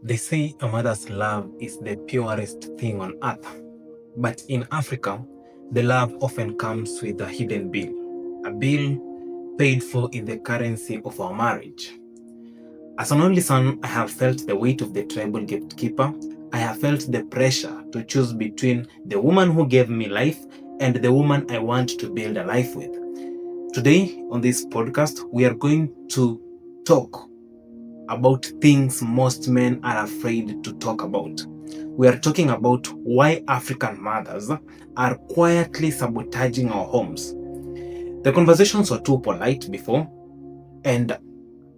They say a mother's love is the purest thing on earth. But in Africa, the love often comes with a hidden bill. A bill paid for in the currency of our marriage. As an only son, I have felt the weight of the tribal gatekeeper. I have felt the pressure to choose between the woman who gave me life and the woman I want to build a life with. Today, on this podcast, we are going to talk about things most men are afraid to talk about. We are talking about why African mothers are quietly sabotaging our homes. The conversations were too polite before, and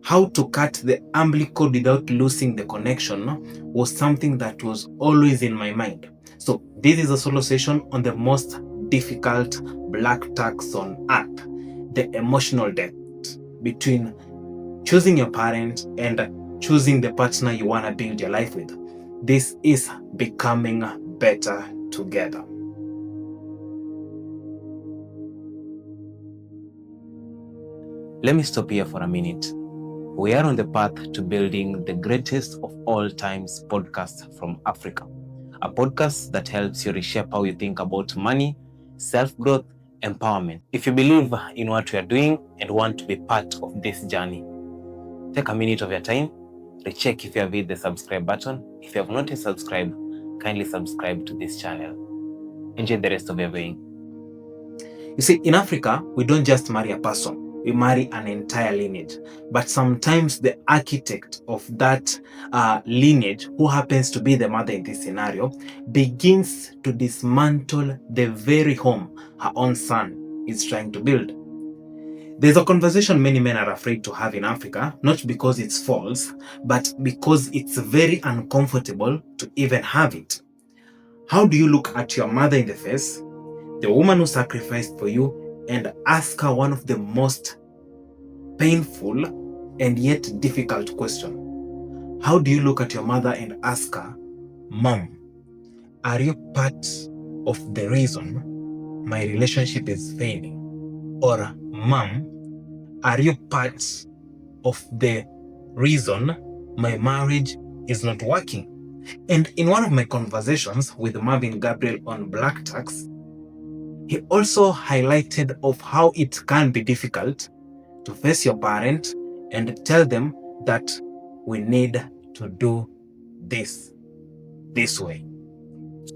how to cut the umbilical without losing the connection was something that was always in my mind. So, this is a solo session on the most difficult black tax on earth, the emotional debt between choosing your parent and choosing the partner you want to build your life with. This is becoming better together. Let me stop here for a minute. We are on the path to building the greatest of all times podcast from Africa. A podcast that helps you reshape how you think about money, self-growth, empowerment. If you believe in what we are doing and want to be part of this journey, take a minute of your time, recheck if you have hit the subscribe button. If you have not yet subscribed, kindly subscribe to this channel. Enjoy the rest of your viewing. You see, in Africa, we don't just marry a person, we marry an entire lineage. But sometimes the architect of that lineage, who happens to be the mother in this scenario, begins to dismantle the very home her own son is trying to build. There's a conversation many men are afraid to have in Africa, not because it's false, but because it's very uncomfortable to even have it. How do you look at your mother in the face, the woman who sacrificed for you, and ask her one of the most painful and yet difficult questions? How do you look at your mother and ask her, Mom, are you part of the reason my relationship is failing? Or, Mom, are you part of the reason my marriage is not working? And in one of my conversations with Marvin Gabriel on Black Tax, he also highlighted of how it can be difficult to face your parent and tell them that we need to do this way.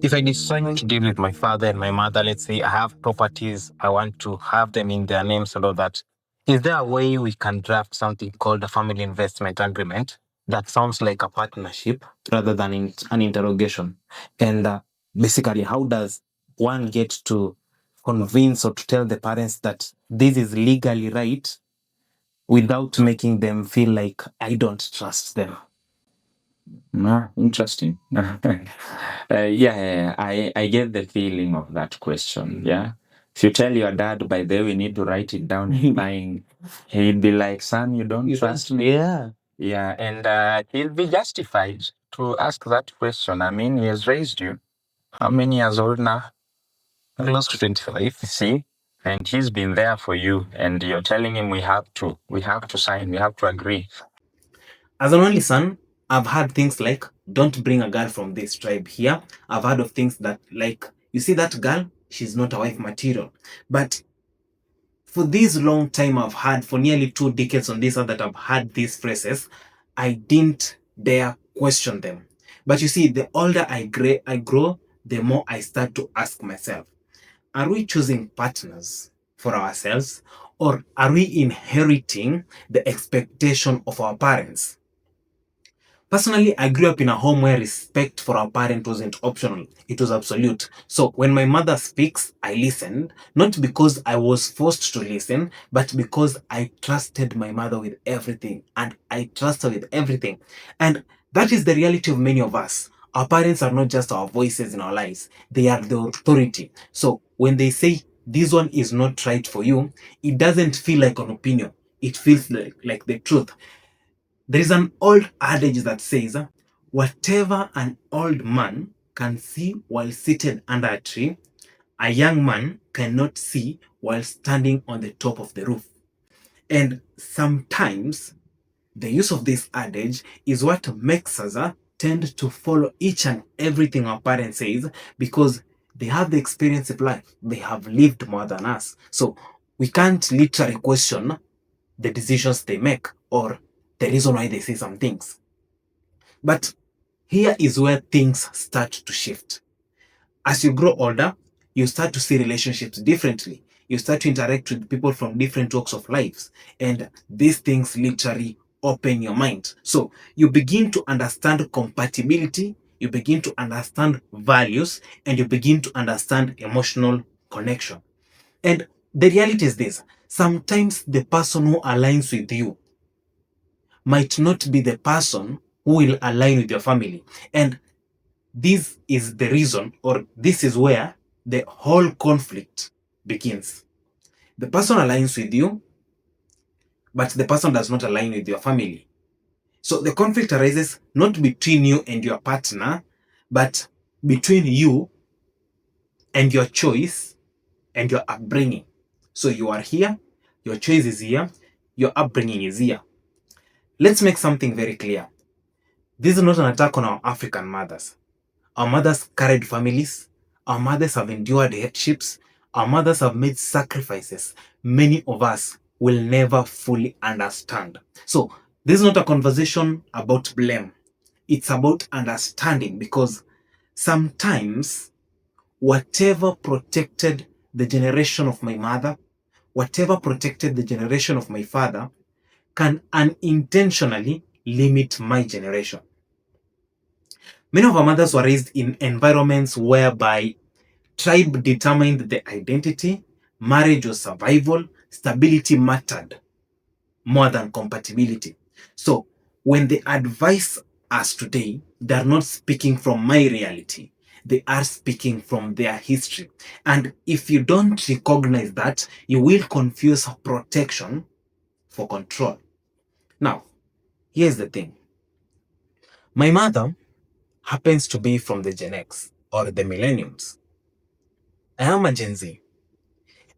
If I decide to deal with my father and my mother, let's say I have properties, I want to have them in their names and all that, is there a way we can draft something called a family investment agreement that sounds like a partnership rather than an interrogation? And basically, how does one get to convince or to tell the parents that this is legally right without making them feel like I don't trust them? Interesting. Yeah, I get the feeling of that question. Yeah. If you tell your dad, by the way, we need to write it down in line, he'd be like, son, you don't trust me. Yeah. Yeah. And he'll be justified to ask that question. I mean, he has raised you. How many years old now? Close to 25. See? And he's been there for you. And you're telling him we have to sign, we have to agree. As an only son, I've heard things like, don't bring a girl from this tribe here. I've heard of things that, like, you see that girl, she's not a wife material. But for this long time I've had, for nearly 2 decades on this earth that I've had these phrases, I didn't dare question them. But you see, the older I grow, the more I start to ask myself, are we choosing partners for ourselves, or are we inheriting the expectation of our parents? Personally, I grew up in a home where respect for our parent wasn't optional, it was absolute. So when my mother speaks, I listened, not because I was forced to listen, but because I trusted my mother with everything, and I trust her with everything. And that is the reality of many of us. Our parents are not just our voices in our lives, they are the authority. So when they say, this one is not right for you, it doesn't feel like an opinion, it feels like the truth. There is an old adage that says, whatever an old man can see while seated under a tree, a young man cannot see while standing on the top of the roof. And sometimes the use of this adage is what makes us tend to follow each and everything our parents says because they have the experience of life. They have lived more than us. So we can't literally question the decisions they make or the reason why they say some things. But here is where things start to shift. As you grow older, you start to see relationships differently. You start to interact with people from different walks of lives. And these things literally open your mind. So you begin to understand compatibility, you begin to understand values, and you begin to understand emotional connection. And the reality is this: sometimes the person who aligns with you might not be the person who will align with your family. And this is the reason, or this is where the whole conflict begins. The person aligns with you, but the person does not align with your family. So the conflict arises not between you and your partner, but between you and your choice and your upbringing. So you are here, your choice is here, your upbringing is here. Let's make something very clear. This is not an attack on our African mothers. Our mothers carried families. Our mothers have endured hardships. Our mothers have made sacrifices many of us will never fully understand. So this is not a conversation about blame. It's about understanding, because sometimes whatever protected the generation of my mother, whatever protected the generation of my father, can unintentionally limit my generation. Many of our mothers were raised in environments whereby tribe determined the identity, marriage was survival, stability mattered more than compatibility. So when they advise us today, they are not speaking from my reality. They are speaking from their history. And if you don't recognize that, you will confuse protection for control. Now, here's the thing. My mother happens to be from the Gen X or the millenniums. I am a Gen Z.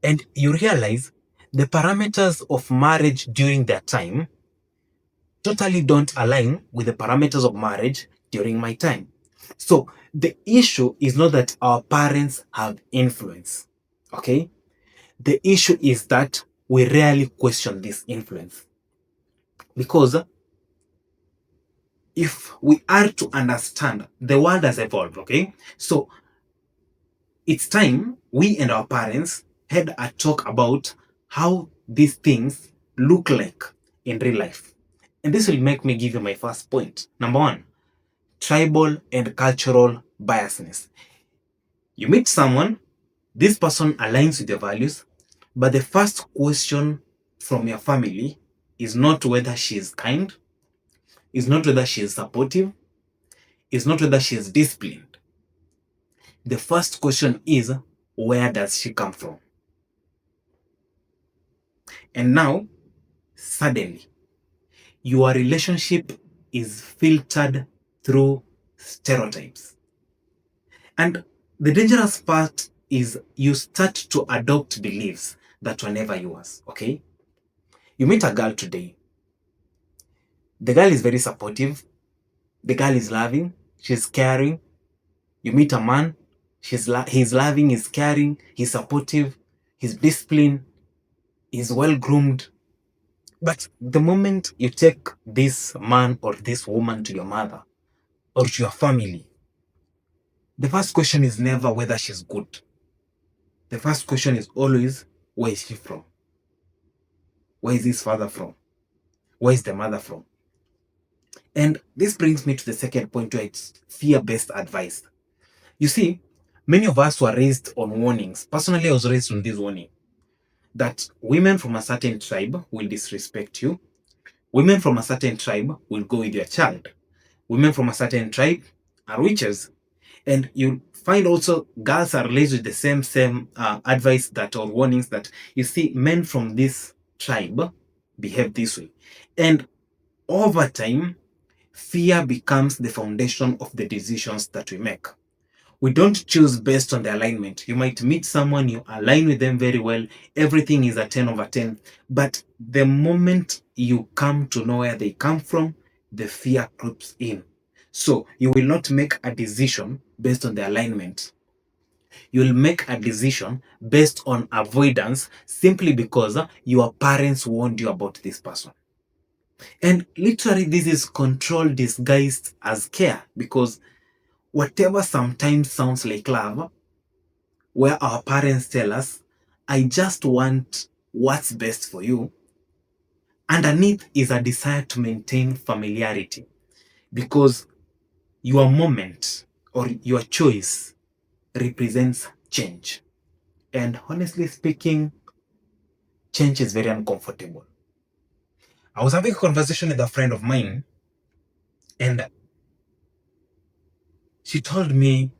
And you realize the parameters of marriage during that time totally don't align with the parameters of marriage during my time. So the issue is not that our parents have influence, okay? The issue is that we rarely question this influence. Because if we are to understand, the world has evolved, okay? So it's time we and our parents had a talk about how these things look like in real life. And this will make me give you my first point. Number one, tribal and cultural biasness. You meet someone, this person aligns with your values, but the first question from your family is not whether she is kind, is not whether she is supportive, is not whether she is disciplined. The first question is, where does she come from? And now, suddenly, your relationship is filtered through stereotypes. And the dangerous part is you start to adopt beliefs that were never yours, okay? You meet a girl today. The girl is very supportive. The girl is loving. She's caring. You meet a man. He's loving, he's caring, he's supportive, he's disciplined, he's well-groomed. But the moment you take this man or this woman to your mother or to your family, the first question is never whether she's good. The first question is always, where is she from? Where is his father from? Where is the mother from? And this brings me to the second point, where it's fear-based advice. You see, many of us were raised on warnings. Personally, I was raised on this warning that women from a certain tribe will disrespect you. Women from a certain tribe will go with your child. Women from a certain tribe are witches. And you find also girls are raised with the same advice that, or warnings that, you see, men from this tribe behave this way. And over time, fear becomes the foundation of the decisions that we make. We don't choose based on the alignment. You might meet someone, you align with them very well, everything is a 10 over 10. But the moment you come to know where they come from, the fear creeps in. So you will not make a decision based on the alignment. You'll make a decision based on avoidance simply because your parents warned you about this person. And literally, this is control disguised as care, because whatever sometimes sounds like love, where our parents tell us, I just want what's best for you, underneath is a desire to maintain familiarity, because your moment or your choice represents change. And honestly speaking, change is very uncomfortable. I was having a conversation with a friend of mine, and she told me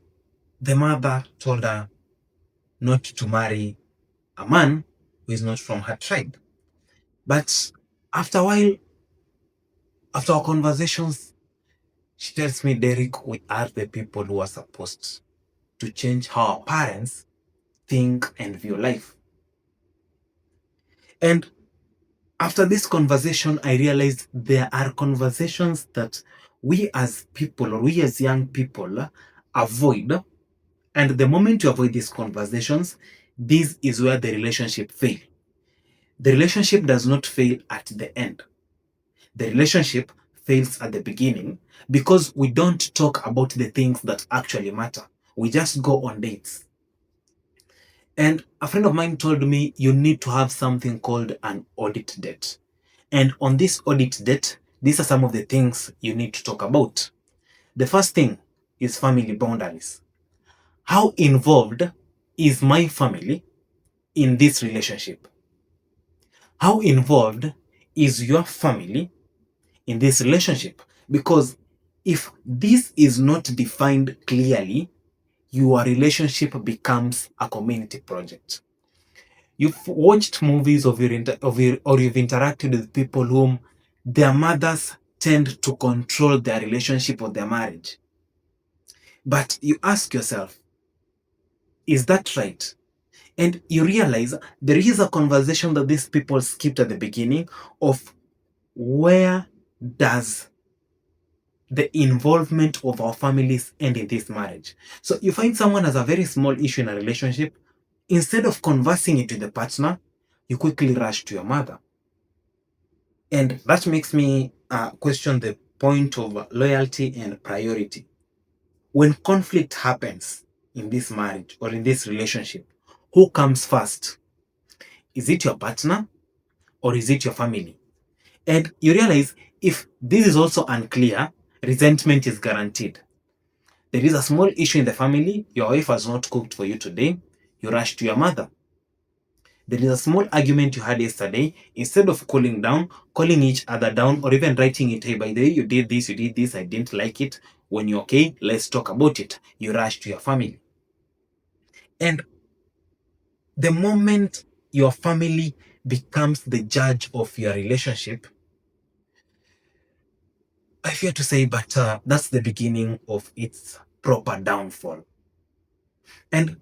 the mother told her not to marry a man who is not from her tribe. But after a while, after our conversations, she tells me, Derek, we are the people who are supposed to change how our parents think and view life. And after this conversation, I realized there are conversations that we as people, or we as young people, avoid. And the moment you avoid these conversations, this is where the relationship fails. The relationship does not fail at the end. The relationship fails at the beginning because we don't talk about the things that actually matter. We just go on dates. And a friend of mine told me you need to have something called an audit date. And on this audit date, these are some of the things you need to talk about. The first thing is family boundaries. How involved is my family in this relationship? How involved is your family in this relationship? Because if this is not defined clearly, your relationship becomes a community project. You've watched movies or you've interacted with people whom their mothers tend to control their relationship or their marriage. But you ask yourself, is that right? And you realize there is a conversation that these people skipped at the beginning of where does the involvement of our families end in this marriage. So you find someone has a very small issue in a relationship, instead of conversing it with the partner, you quickly rush to your mother. And that makes me question the point of loyalty and priority. When conflict happens in this marriage or in this relationship, who comes first? Is it your partner or is it your family? And you realize if this is also unclear, resentment is guaranteed. There is a small issue in the family, your wife has not cooked for you today, you rush to your mother. There is a small argument you had yesterday, instead of calling each other down, or even writing it, hey, by the way, you did this, I didn't like it. When you're okay, let's talk about it. You rush to your family. And the moment your family becomes the judge of your relationship, I fear to say, but that's the beginning of its proper downfall. And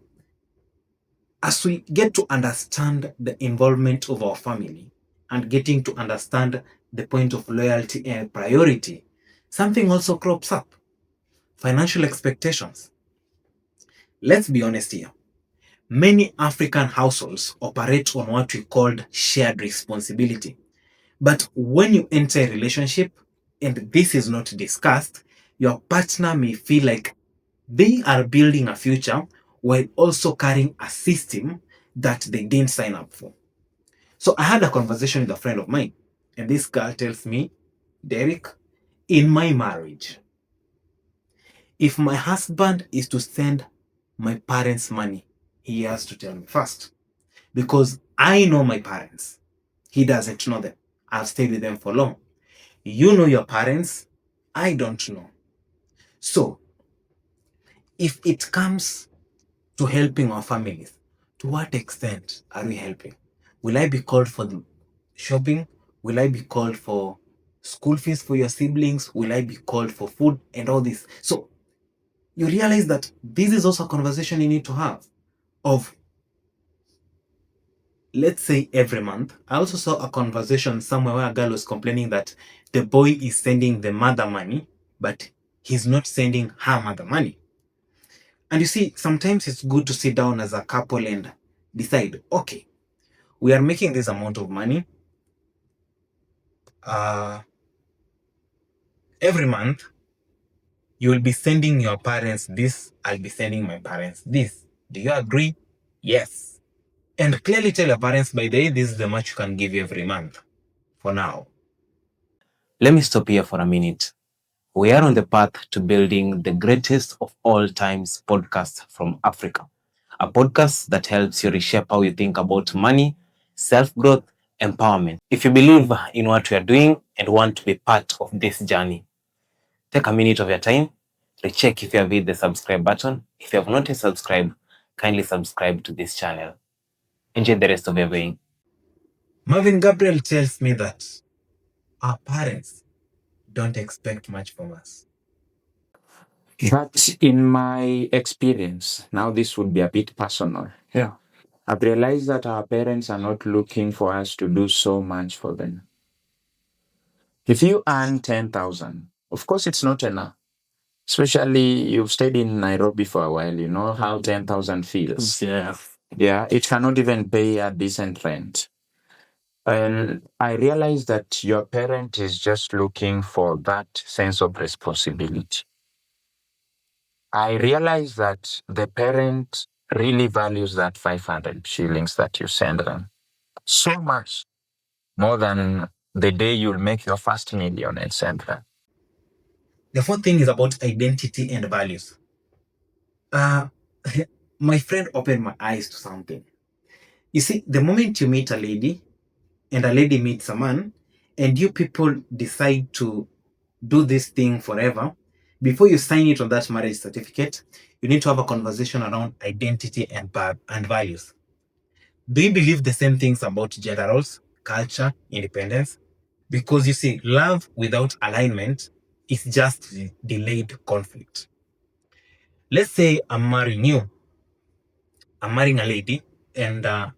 as we get to understand the involvement of our family and getting to understand the point of loyalty and priority, something also crops up: financial expectations. Let's be honest here. Many African households operate on what we call shared responsibility. But when you enter a relationship and this is not discussed, your partner may feel like they are building a future while also carrying a system that they didn't sign up for. So I had a conversation with a friend of mine, and this girl tells me, Derek, in my marriage, if my husband is to send my parents money, he has to tell me first. Because I know my parents. He doesn't know them. I've stayed with them for long. You know your parents. I don't know. So if it comes to helping our families, to what extent are we helping? Will I be called for the shopping? Will I be called for school fees for your siblings? Will I be called for food and all this? So you realize that this is also a conversation you need to have of, let's say, every month. I also saw a conversation somewhere where a girl was complaining that the boy is sending the mother money, but he's not sending her mother money. And you see, sometimes it's good to sit down as a couple and decide, okay, we are making this amount of money. Every month, you will be sending your parents this, I'll be sending my parents this. Do you agree? Yes. And clearly tell your parents, by the way, this is the much you can give every month for now. Let me stop here for a minute. We are on the path to building the greatest of all times podcast from Africa. A podcast that helps you reshape how you think about money, self-growth, empowerment. If you believe in what we are doing and want to be part of this journey, take a minute of your time, recheck if you have hit the subscribe button. If you have not yet subscribed, kindly subscribe to this channel. Enjoy the rest of your viewing. Marvin Gabriel tells me that our parents don't expect much from us. But in my experience, now this would be a bit personal. Yeah. I've realized that our parents are not looking for us to do so much for them. If you earn 10,000, of course it's not enough. Especially you've stayed in Nairobi for a while, you know how 10,000 feels. Yeah. Yeah, it cannot even pay a decent rent. And I realized that your parent is just looking for that sense of responsibility. I realized that the parent really values that 500 shillings that you send them so much more than the day you'll make your first million and send them. The fourth thing is about identity and values. My friend opened my eyes to something. You see, the moment you meet a lady and a lady meets a man, and you people decide to do this thing forever, before you sign it on that marriage certificate, you need to have a conversation around identity and values. Do you believe the same things about gender roles, culture, independence? Because you see, love without alignment is just delayed conflict. Let's say I'm marrying you, I'm marrying a lady, and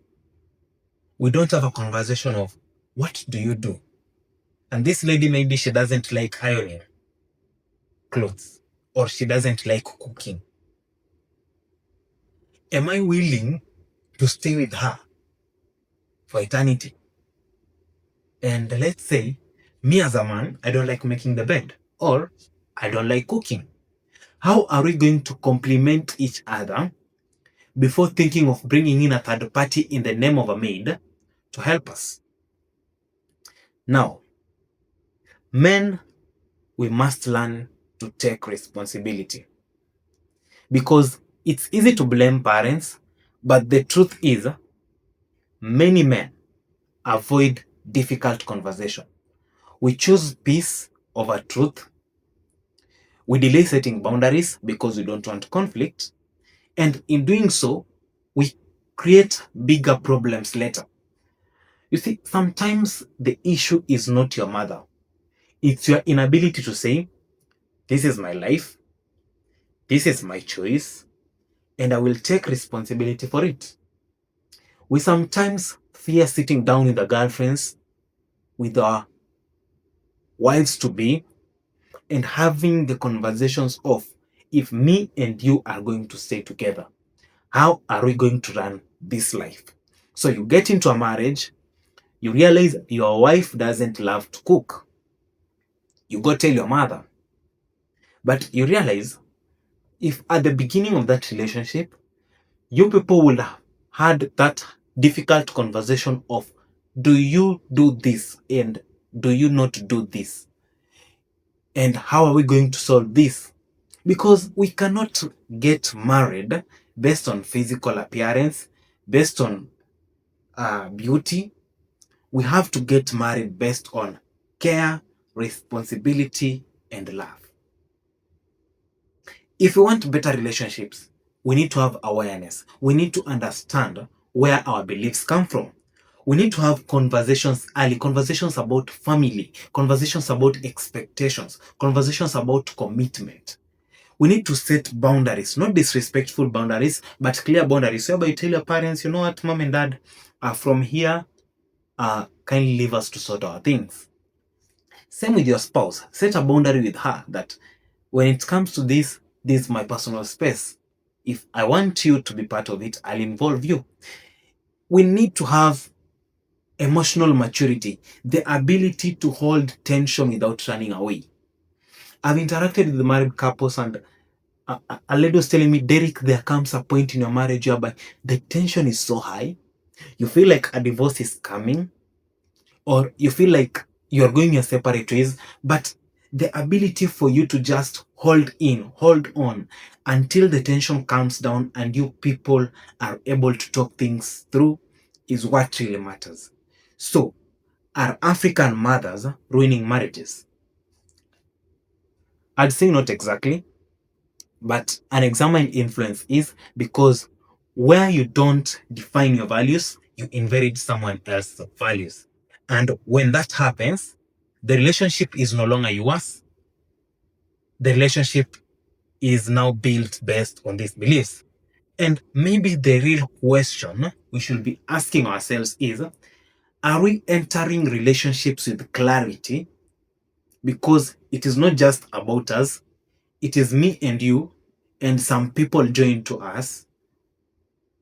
we don't have a conversation of what do you do? And this lady, maybe she doesn't like ironing clothes or she doesn't like cooking. Am I willing to stay with her for eternity? And let's say me as a man, I don't like making the bed or I don't like cooking. How are we going to complement each other before thinking of bringing in a third party in the name of a maid to help us? Now, men, we must learn to take responsibility, because it's easy to blame parents, but the truth is many men avoid difficult conversation. We choose peace over truth. We delay setting boundaries because we don't want conflict. And in doing so, we create bigger problems later. You see, sometimes the issue is not your mother. It's your inability to say, this is my life, this is my choice, and I will take responsibility for it. We sometimes fear sitting down with the girlfriends, with our wives to be, and having the conversations of, if me and you are going to stay together, how are we going to run this life? So you get into a marriage, you realize your wife doesn't love to cook. You go tell your mother. But you realize if at the beginning of that relationship, you people would have had that difficult conversation of, do you do this and do you not do this? And how are we going to solve this? Because we cannot get married based on physical appearance, based on beauty. We have to get married based on care, responsibility, and love. If we want better relationships, we need to have awareness. We need to understand where our beliefs come from. We need to have conversations early, conversations about family, conversations about expectations, conversations about commitment. We need to set boundaries, not disrespectful boundaries, but clear boundaries. Whereby you tell your parents, you know what, mom and dad, from here, kindly leave us to sort our things. Same with your spouse. Set a boundary with her that when it comes to this is my personal space. If I want you to be part of it, I'll involve you. We need to have emotional maturity, the ability to hold tension without running away. I've interacted with the married couples, and a lady was telling me, Derek, there comes a point in your marriage whereby the tension is so high, you feel like a divorce is coming, or you feel like you're going your separate ways, but the ability for you to just hold on until the tension calms down and you people are able to talk things through is what really matters. So, are African mothers ruining marriages? I'd say not exactly, but an example influence is because where you don't define your values, you inherit someone else's values. And when that happens, the relationship is no longer yours. The relationship is now built based on these beliefs. And maybe the real question we should be asking ourselves is, are we entering relationships with clarity? Because it is not just about us, it is me and you, and some people join to us.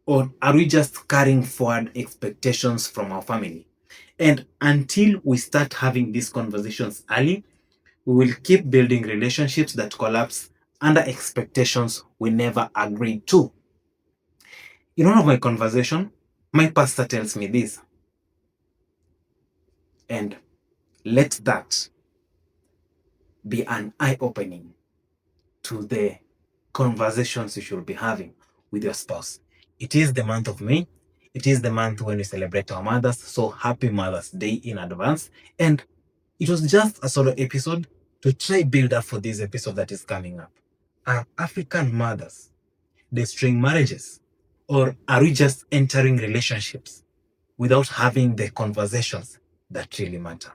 Or are we just carrying forward expectations from our family? And until we start having these conversations early, we will keep building relationships that collapse under expectations we never agreed to. In one of my conversations, my pastor tells me this, and let that be an eye-opening to the conversations you should be having with your spouse. It is the month of May. It is the month when we celebrate our mothers. So happy Mother's Day in advance. And it was just a solo episode to try build up for this episode that is coming up. Are African mothers destroying marriages? Or are we just entering relationships without having the conversations that really matter?